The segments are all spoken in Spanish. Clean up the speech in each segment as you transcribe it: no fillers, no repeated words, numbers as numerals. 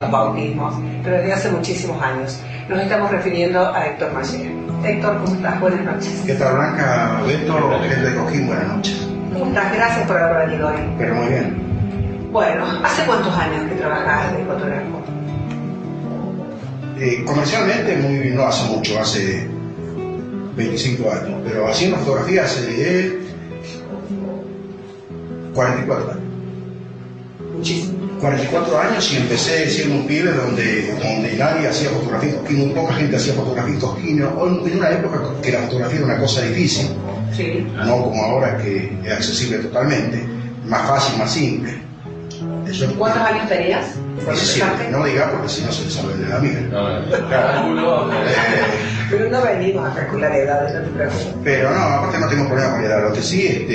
bautismos, pero desde hace muchísimos años. Nos estamos refiriendo a Héctor Mayer. Héctor, ¿cómo estás? Buenas noches. ¿Qué tal, Blanca? Beto, gente de Coquín, buenas noches. ¿Cómo estás? Gracias por haber venido hoy. Pero muy bien. Bueno, ¿hace cuántos años que trabajas de fotógrafo? Comercialmente no hace mucho, hace 25 años, pero haciendo fotografía hace 44 años. Muchísimo. 44 años y empecé siendo un pibe donde nadie hacía fotografía en Cosquín, muy poca gente hacía fotografía en Cosquín, en una época que la fotografía era una cosa difícil, sí, no como ahora que es accesible totalmente, más fácil, más simple. ¿Cuántos años tenías? Sí, no diga porque si no se les sabe de la mía. Pero no venimos a calcular edades, no te preocupes. Pero no, aparte no tengo problema con la edad, lo que sí,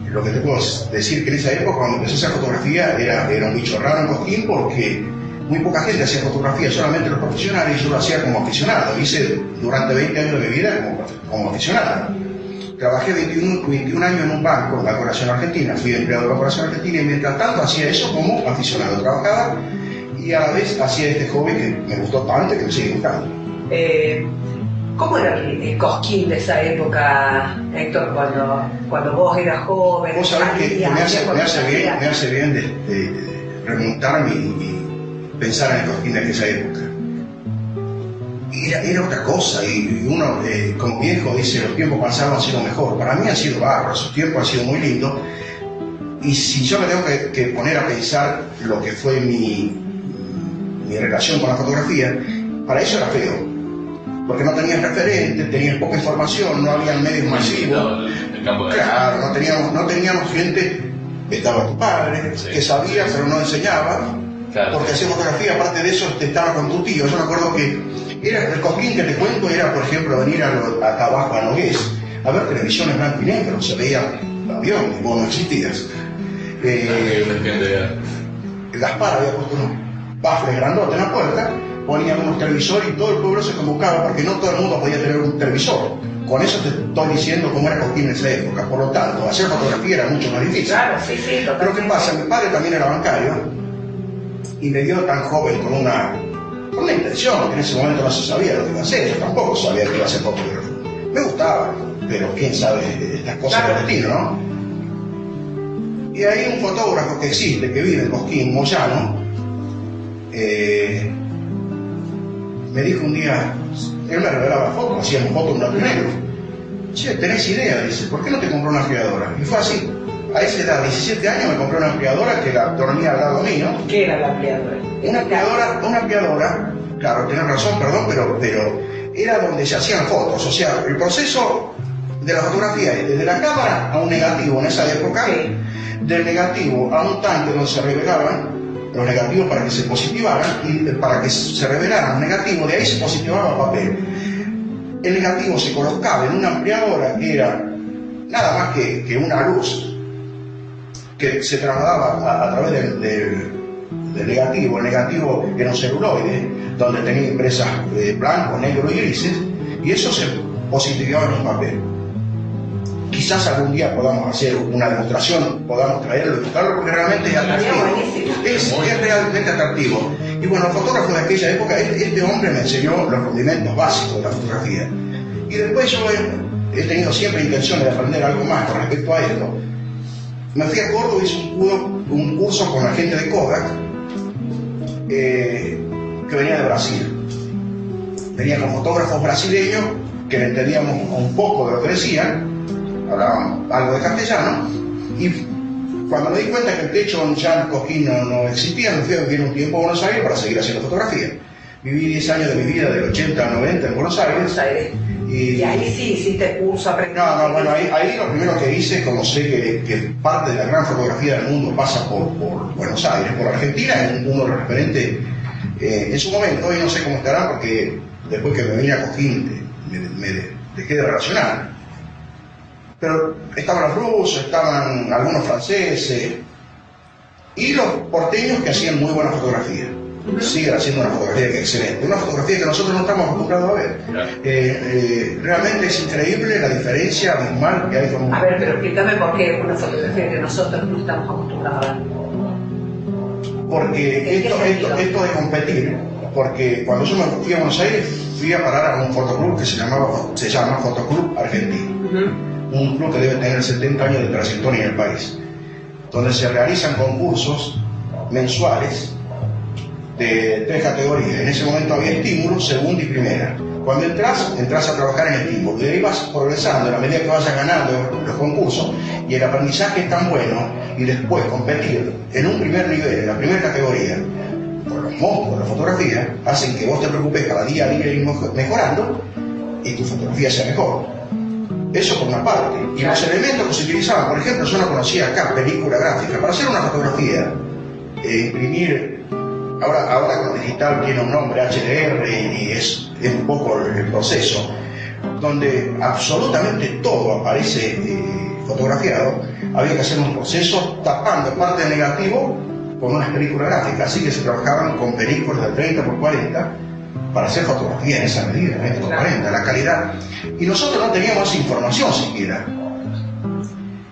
lo que te puedo decir que en esa época cuando empecé a hacer fotografía era un bicho raro en Cosquín porque muy poca gente hacía fotografía, solamente los profesionales, y yo lo hacía como aficionado. Hice durante 20 años de mi vida como aficionado. Trabajé 21 años en un banco, en la Corporación Argentina, fui empleado de la Corporación Argentina y mientras tanto hacía eso como aficionado. Trabajaba y a la vez hacía este hobby que me gustó tanto y que me sigue gustando. ¿Cómo era el Cosquín de esa época, Héctor, cuando vos eras joven? Vos sabés que me hace bien de remontarme y pensar en el Cosquín de aquella época. Era otra cosa y uno como viejo dice los tiempos pasados han sido mejor. Para mí han sido bárbaros, esos tiempos han sido muy lindos y si yo me tengo que poner a pensar lo que fue mi relación con la fotografía, para eso era feo porque no tenías referentes, tenías poca información, no había medios masivos, claro, no teníamos gente, estaba tu padre, sí, que sabía pero no enseñaba, claro, porque hacía fotografía, aparte de eso estaba con tu tío. Yo me acuerdo que el Cosquín que te cuento era, por ejemplo, venir acá abajo a Nogués a ver televisión en blanco y negro, se veía aviones, vos no existías. Gaspar había puesto unos baffles grandotes en la puerta, ponían unos televisores y todo el pueblo se convocaba porque no todo el mundo podía tener un televisor. Con eso te estoy diciendo cómo era Cosquín en esa época, por lo tanto, hacer fotografía era mucho más difícil. Claro, sí, sí, totalmente. Pero ¿qué pasa? Mi padre también era bancario y me dio tan joven con una intención, que en ese momento no se sabía lo que iba a hacer, yo tampoco sabía que iba a ser fotógrafo. Me gustaba, pero quién sabe estas cosas del destino, ¿no? Y hay un fotógrafo que existe, que vive en Cosquín, Moyano, me dijo un día, él me revelaba fotos, hacíamos fotos en blanco y negro. Che, ¿tenés idea? Dice, ¿por qué no te compró una ampliadora? Y fue así. A esa edad, 17 años, me compré una ampliadora que dormía al lado mío. ¿Qué era la ampliadora? Una ampliadora, claro, tenés razón, perdón, pero era donde se hacían fotos. O sea, el proceso de la fotografía es desde la cámara a un negativo en esa época, sí, del negativo a un tanque donde se revelaban los negativos para que se positivaran y para que se revelaran los negativos, de ahí se positivaba el papel. El negativo se colocaba en una ampliadora que era nada más que una luz que se trasladaba a través del negativo. El negativo era un celuloide donde tenía impresas blanco, negro y grises y eso se positivaba en un papel. Quizás algún día podamos hacer una demostración, podamos traerlo y buscarlo porque realmente es atractivo. Es realmente atractivo. Y bueno, el fotógrafo de aquella época, este hombre me enseñó los rudimentos básicos de la fotografía. Y después yo he tenido siempre intenciones de aprender algo más con respecto a esto. Me fui a Córdoba y hice un curso con la gente de Kodak que venía de Brasil. Venía con fotógrafos brasileños que le entendíamos un poco de lo que decían, hablaban algo de castellano, y cuando me di cuenta que el techo ya en Cosquín no existía, me fui a vivir un tiempo a Buenos Aires para seguir haciendo fotografía. Viví 10 años de mi vida, del 80 al 90 en Buenos Aires. Y ahí sí hiciste curso, aprendiste. Bueno, ahí lo primero que hice, como sé que parte de la gran fotografía del mundo pasa por Buenos Aires, por Argentina, es uno de los referentes en su momento. Hoy no sé cómo estará porque después que me vine a Cosquín me dejé de relacionar. Pero estaban los rusos, estaban algunos franceses y los porteños que hacían muy buena fotografía. Siguen haciendo una fotografía que es excelente, una fotografía que nosotros no estamos acostumbrados a ver. Realmente es increíble la diferencia abismal que hay con... A ver, pero explícame por qué es una fotografía que nosotros no estamos acostumbrados a ver. Porque esto de competir, porque cuando yo me fui a Buenos Aires, fui a parar a un fotoclub que se llama Fotoclub Argentino. Un club que debe tener 70 años de trayectoria en el país, donde se realizan concursos mensuales de 3 categorías. En ese momento había estímulo, segunda y primera. Cuando entras a trabajar en estímulo, y ahí vas progresando a la medida que vayas ganando los concursos, y el aprendizaje es tan bueno, y después competir en un primer nivel, en la primera categoría, por los monstruos de la fotografía, hacen que vos te preocupes cada día a ir mejorando, y tu fotografía sea mejor. Eso por una parte. Y los elementos que se utilizaban, por ejemplo, yo no conocía acá película gráfica. Para hacer una fotografía, imprimir, ahora con lo digital tiene un nombre, HDR, y es un poco el proceso, donde absolutamente todo aparece fotografiado. Había que hacer un proceso tapando parte del negativo con unas películas gráficas, así que se trabajaban con películas de 30 por 40 para hacer fotografía en esa medida, 20 por 40, la calidad. Y nosotros no teníamos esa información siquiera.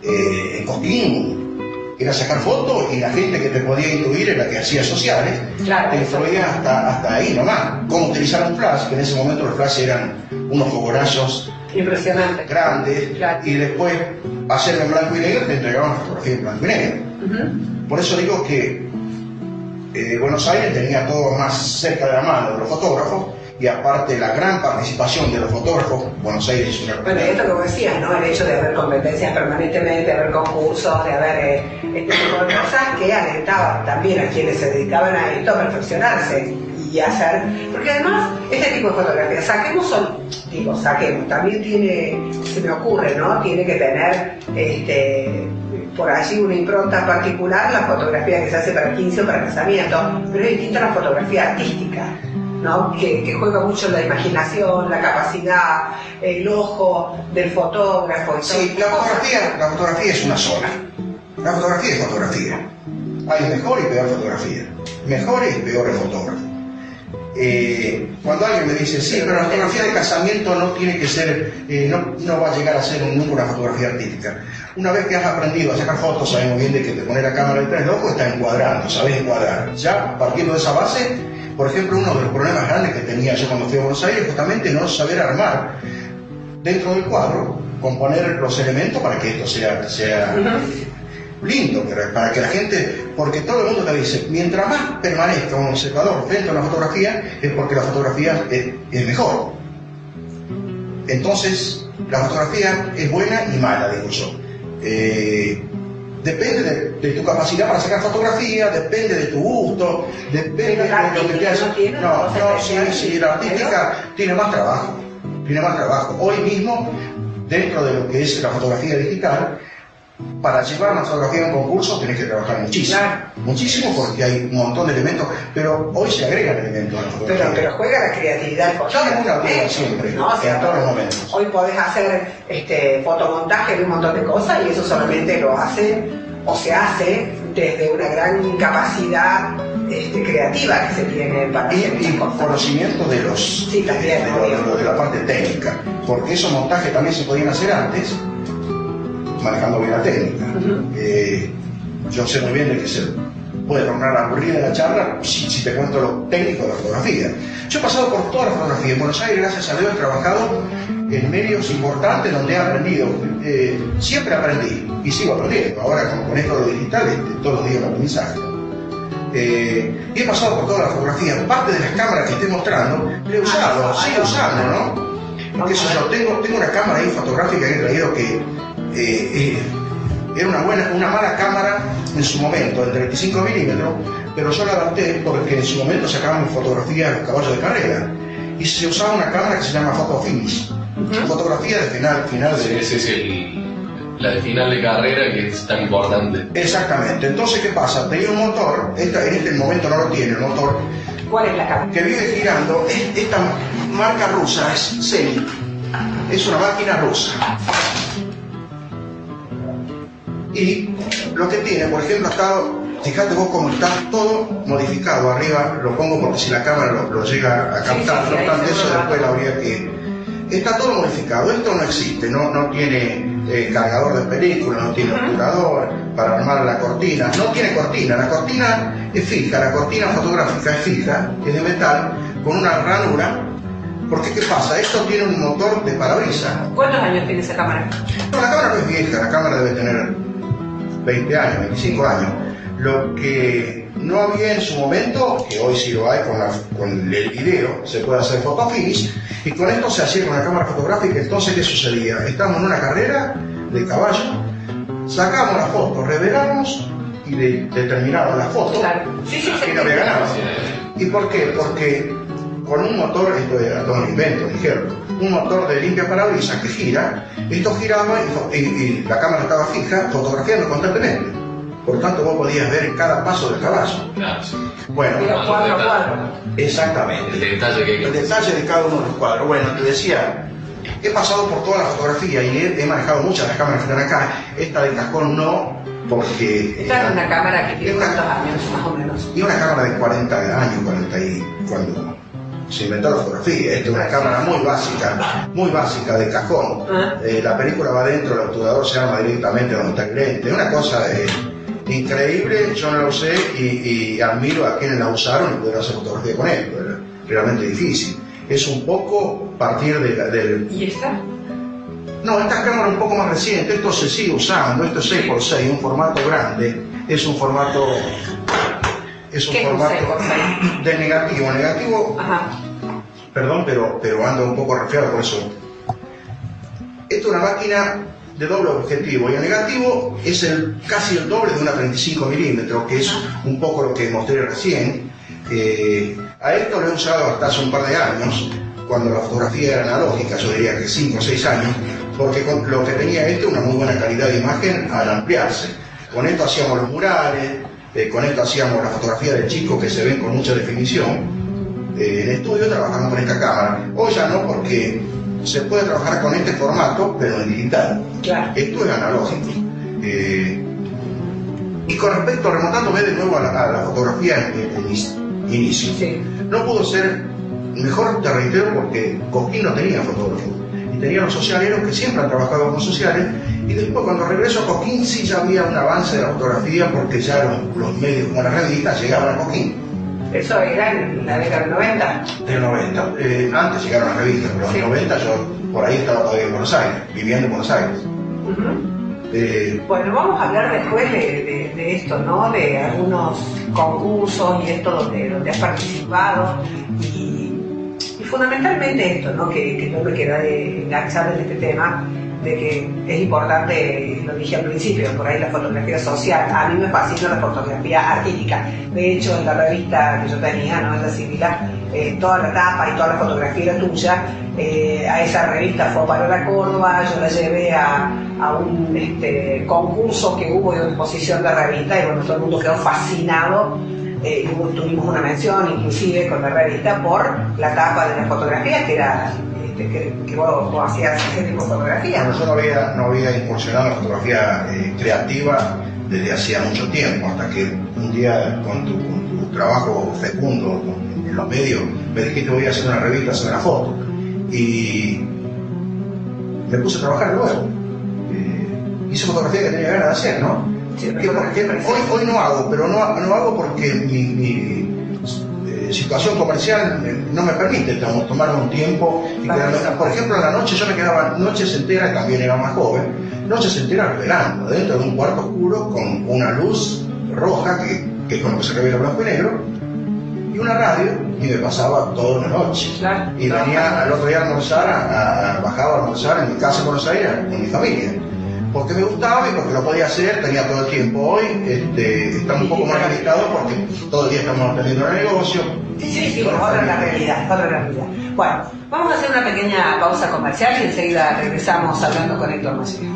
En Cosquín era sacar fotos y la gente que te podía intuir era la que hacía sociales, te influía hasta ahí nomás. Cómo utilizar un flash, que en ese momento los flash eran unos fogonazos impresionantes, grandes, y después hacerlo en blanco y negro, te entregaban una fotografía en blanco y negro. Por eso digo que Buenos Aires tenía todo más cerca de la mano de los fotógrafos, y aparte la gran participación de los fotógrafos. Buenos Aires es una... Bueno, esto como decías, ¿no? El hecho de haber competencias permanentemente, de haber concursos, de haber este tipo de cosas que alentaba también a quienes se dedicaban a esto a perfeccionarse y a hacer, porque además este tipo de fotografías, saquemos, también tiene, se me ocurre, ¿no? Tiene que tener por allí una impronta particular la fotografía que se hace para 15 o para casamiento, pero es distinta a la fotografía artística, ¿no? Que juega mucho la imaginación, la capacidad, el ojo del fotógrafo. Sí, la fotografía es una sola. La fotografía es fotografía. Hay mejor y peor fotografía. Mejores y peores fotógrafos. Cuando alguien me dice, sí, pero la fotografía de casamiento no tiene que ser, no va a llegar a ser nunca una fotografía artística. Una vez que has aprendido a sacar fotos, sabes muy bien de que te pones la cámara detrás del ojo, está encuadrando, sabes encuadrar. Ya partiendo de esa base, por ejemplo, uno de los problemas grandes que tenía yo cuando fui a Buenos Aires, justamente no saber armar dentro del cuadro, componer los elementos para que esto sea lindo, para que la gente, porque todo el mundo te dice, mientras más permanezca un observador frente a una fotografía, es porque la fotografía es mejor. Entonces, la fotografía es buena y mala, digo yo. Depende de tu capacidad para sacar fotografía, depende de tu gusto, depende de lo que te hace. Sí, la artística tiene más trabajo. Hoy mismo, dentro de lo que es la fotografía digital, para llevar una fotografía a un concurso tenés que trabajar muchísimo. Muchísimo, porque hay un montón de elementos, pero hoy se agregan elementos a la fotografía. Pero juega la creatividad del fotógrafo. Siempre, ¿no? O sea, en todos los momentos. Hoy podés hacer fotomontaje de un montón de cosas, y eso solamente lo hace, o se hace desde una gran capacidad creativa que se tiene para y conocimiento de los de la parte técnica, porque esos montajes también se podían hacer antes manejando bien la técnica. Yo sé muy bien de que se puede tornar aburrida la charla si te cuento lo técnico de la fotografía. Yo he pasado por toda la fotografía. En Buenos Aires, gracias a Dios, he trabajado en medios importantes donde he aprendido. Siempre aprendí y sigo aprendiendo. Ahora con esto de lo digital, todos los días un aprendizaje. Y he pasado por toda la fotografía. Parte de las cámaras que estoy mostrando, he usado, sigo usando, ¿no? Porque eso yo tengo una cámara ahí fotográfica que he traído que era una mala cámara en su momento, de 35 milímetros, pero yo la adapté porque en su momento sacaban fotografía de los caballos de carrera y se usaba una cámara que se llama Photo Finish, fotografía de final de... Sí, la de final de carrera, que es tan importante. Exactamente. Entonces, ¿qué pasa? Tenía un motor, en este momento no lo tiene el motor. ¿Cuál es la cámara? Que vive girando. Esta marca rusa es Semi, es una máquina rusa. Y lo que tiene, por ejemplo, fíjate vos cómo está todo modificado. Arriba lo pongo porque si la cámara lo llega a captar, no obstante eso después la habría que... Está todo modificado, esto no existe, no tiene cargador de película, no tiene obturador, para armar la cortina, no tiene cortina, la cortina es fija, la cortina fotográfica es fija, es de metal, con una ranura, porque ¿qué pasa? Esto tiene un motor de parabrisas. ¿Cuántos años tiene esa cámara? No, la cámara no es vieja, la cámara debe tener 20 años, 25 años. Lo que no había en su momento, que hoy sí lo hay con el video, se puede hacer fotofinish, y con esto se hacía con la cámara fotográfica. Entonces, ¿qué sucedía? Estábamos en una carrera de caballo, sacamos la foto, revelamos y determinamos la foto, claro. Sí, quién había ganado. ¿Y por qué? Porque con un motor, esto era todo un invento, dijeron, un motor de limpia parabrisas que gira, esto giraba y la cámara estaba fija, fotografiando constantemente. Por tanto, vos podías ver en cada paso del caballo. Claro, sí. Bueno, cuadro a cuadro. exactamente. El detalle El detalle de cada uno de los cuadros. Bueno, te decía, he pasado por toda la fotografía y he manejado muchas de las cámaras que están acá. Esta de cascón no, porque... Esta es una cámara que tiene cuántos años, más o menos. Y una cámara de 40 años, 40 y cuando se inventó la fotografía. Esta es una cámara muy básica de cajón. La película va adentro, el obturador se arma directamente donde está el lente. Es una cosa increíble, yo no la usé y admiro a quienes la usaron y pudieron hacer fotografía con esto. Era realmente difícil. Es un poco partir del... ¿Y esta? No, esta cámara es un poco más reciente, esto se sigue usando, esto es 6x6, un formato grande, es un formato... Es un formato de negativo, ajá. Perdón, pero ando un poco resfriado por eso. Esto es una máquina de doble objetivo y el negativo es casi el doble de una 35 milímetros, que es un poco lo que mostré recién. A esto lo he usado hasta hace un par de años, cuando la fotografía era analógica, yo diría que 5 o 6 años, porque lo que tenía una muy buena calidad de imagen al ampliarse. Con esto hacíamos los murales, con esto hacíamos la fotografía de chicos que se ven con mucha definición. En estudio trabajamos con esta cámara. Hoy ya no, porque se puede trabajar con este formato, pero en digital. Claro. Esto es analógico. Y con respecto, remontándome de nuevo a la fotografía en inicio, sí. No pudo ser mejor, te reitero, porque Cosquín no tenía fotógrafo. Y tenía los socialeros que siempre han trabajado con sociales. Y después, cuando regreso a Cosquín, sí ya había un avance de la fotografía, porque ya los medios como las revistas llegaban a Cosquín. ¿Eso era en la década del 90? Del 90. Antes llegaron las revistas, pero en los 90 yo por ahí estaba todavía en Buenos Aires, viviendo en Buenos Aires. Bueno, vamos a hablar después de esto, ¿no? De algunos concursos y esto donde has participado y fundamentalmente esto, ¿no? Que yo me quedé enganchada en este tema, de que es importante, lo dije al principio, por ahí la fotografía social. A mí me fascina la fotografía artística. De hecho, en la revista que yo tenía, ¿no? En la Sibila, toda la tapa y toda la fotografía era tuya. A esa revista fue para la Córdoba, yo la llevé a un concurso que hubo de exposición de revista y bueno, todo el mundo quedó fascinado. Tuvimos una mención inclusive con la revista por la tapa de la fotografía, que era que vos hacías ese tipo de fotografía. Bueno, yo no había incursionado en la fotografía creativa desde hacía mucho tiempo, hasta que un día con tu trabajo fecundo en los medios me dijiste voy a hacer una revista, hacer una foto, y me puse a trabajar de nuevo. Hice fotografía que tenía ganas de hacer, ¿no? Sí, hoy no hago, pero no hago porque mi situación comercial no me permite tomar un tiempo y por ejemplo en la noche yo me quedaba noches enteras, también era más joven, noches enteras revelando dentro de un cuarto oscuro con una luz roja que es con lo que se revela blanco y negro y una radio y me pasaba toda la noche. Claro, y venía al otro día a almorzar, bajaba a almorzar en mi casa en Buenos Aires con mi familia. Porque me gustaba y porque lo podía hacer, tenía todo el tiempo. Hoy estamos un poco más limitados porque todo el día estamos atendiendo el negocio. Sí, otra la realidad. Bueno, vamos a hacer una pequeña pausa comercial y enseguida regresamos hablando con Héctor Maciel.